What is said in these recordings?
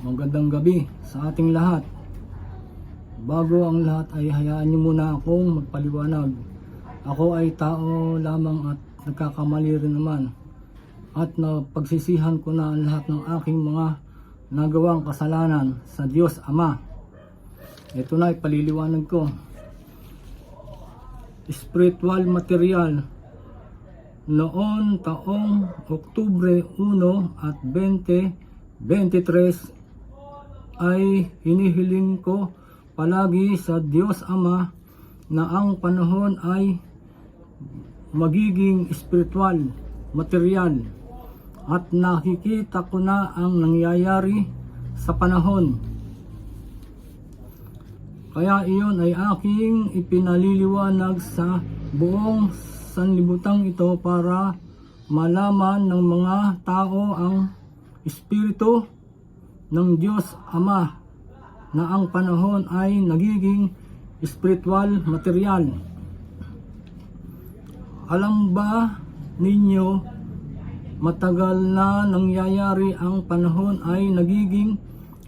Magandang gabi sa ating lahat. Bago ang lahat ay hayaan niyo muna akong magpaliwanag. Ako ay tao lamang at nagkakamali rin naman. At napagsisihan ko na ang lahat ng aking mga nagawang kasalanan sa Diyos Ama. Ito na ipaliliwanag ko. Spiritual material. Noon taong Oktubre 1 at 2023 ay hinihiling ko palagi sa Diyos Ama na ang panahon ay magiging spiritual, material, at nakikita ko na ang nangyayari sa panahon. Kaya iyon ay aking ipinaliliwanag sa buong sanlibutan ito para malaman ng mga tao ang Espiritu ng Diyos Ama na ang panahon ay nagiging spiritual material. Alam ba ninyo, matagal na nangyayari ang panahon ay nagiging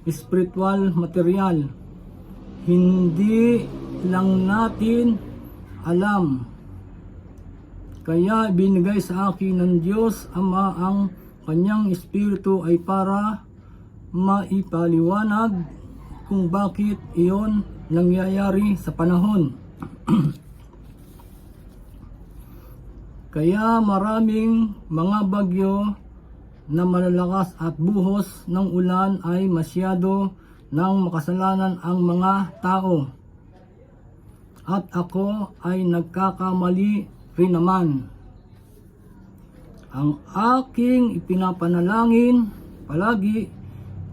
spiritual material. Hindi lang natin alam. Kaya binigay sa akin ng Diyos Ama ang kanyang Espiritu ay para maipaliwanag kung bakit iyon nangyayari sa panahon. Kaya maraming mga bagyo na malalakas at buhos ng ulan ay masyado nang makasalanan ang mga tao. At ako ay nagkakamali rin naman. Ang aking ipinapanalangin palagi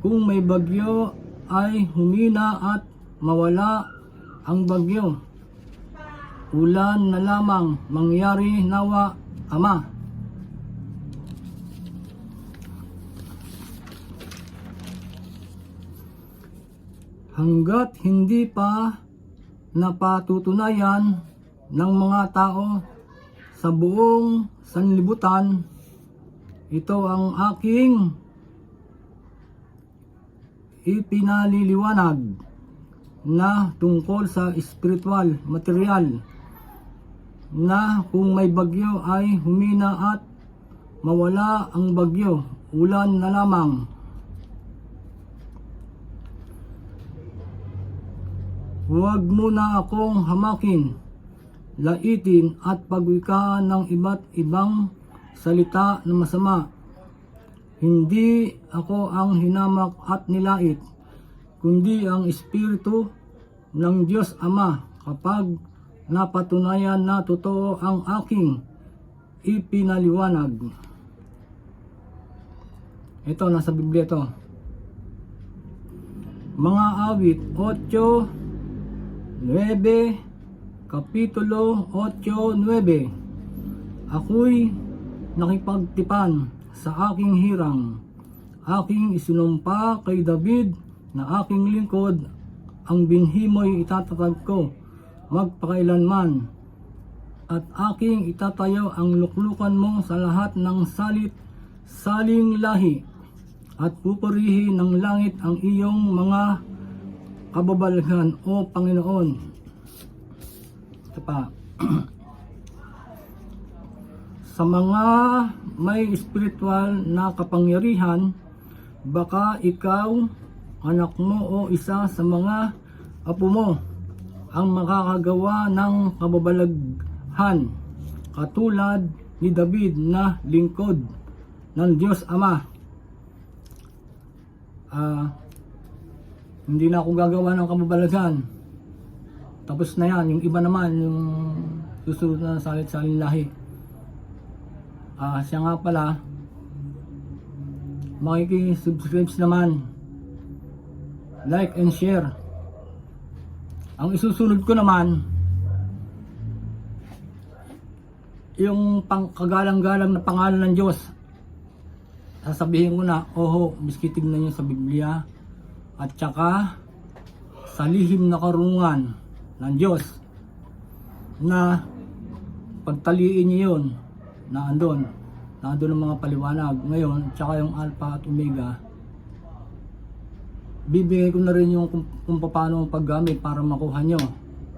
kung may bagyo ay humina at mawala ang bagyo. Ulan na lamang mangyari nawa, Ama. Hanggat hindi pa napatutunayan ng mga tao sa buong sanlibutan, ito ang aking ipinaliliwanag na tungkol sa spiritual material na kung may bagyo ay humina at mawala ang bagyo, ulan na lamang. Huwag muna akong hamakin, laitin at pagwikaan ng iba't ibang salita na masama. Hindi ako ang hinamak at nilait, kundi ang Espiritu ng Diyos Ama kapag napatunayan na totoo ang aking ipinaliwanag. Ito, nasa Biblia ito. Mga awit 8:9, Kapitulo 8:9. Ako'y nakipagtipan sa aking hirang, aking isinumpa kay David na aking lingkod, ang binhi mo'y itatatag ko magpakailanman, at aking itatayo ang luklukan mo sa lahat ng saling lahi, at pupurihin ng langit ang iyong mga kababalaghan, o Panginoon. Ito pa. Sa mga may spiritual na kapangyarihan, baka ikaw, anak mo o isa sa mga apo mo ang makakagawa ng kababalaghan katulad ni David na lingkod ng Diyos Ama. Hindi na ako gagawa ng kababalaghan. Tapos na yan. Yung iba naman, yung susunod na salit-saling lahi. Siya nga pala, makikisubscribe naman, like and share. Ang isusunod ko naman, yung pangkagalang-galang na pangalan ng Diyos. Sasabihin ko na, miski tignan nyo sa Biblia, at saka sa lihim na karunungan ng Diyos, na pagtaliin nyo yun, na andun ang mga paliwanag. Ngayon, tsaka yung Alpha at Omega, bibigay ko na rin yung kung paano ang paggamit para makuha nyo.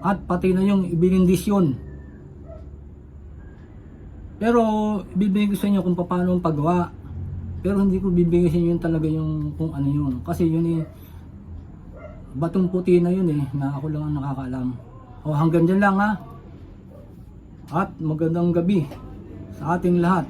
At pati na yung ibinindisyon. Pero bibigay ko sa inyo kung paano ang paggawa. Pero hindi ko bibigay sa inyo yung talaga yung kung ano yun. Kasi yun eh, batong puti na yun eh, na ako lang ang nakakaalam. O hanggang dyan lang ha. At magandang gabi sa ating lahat.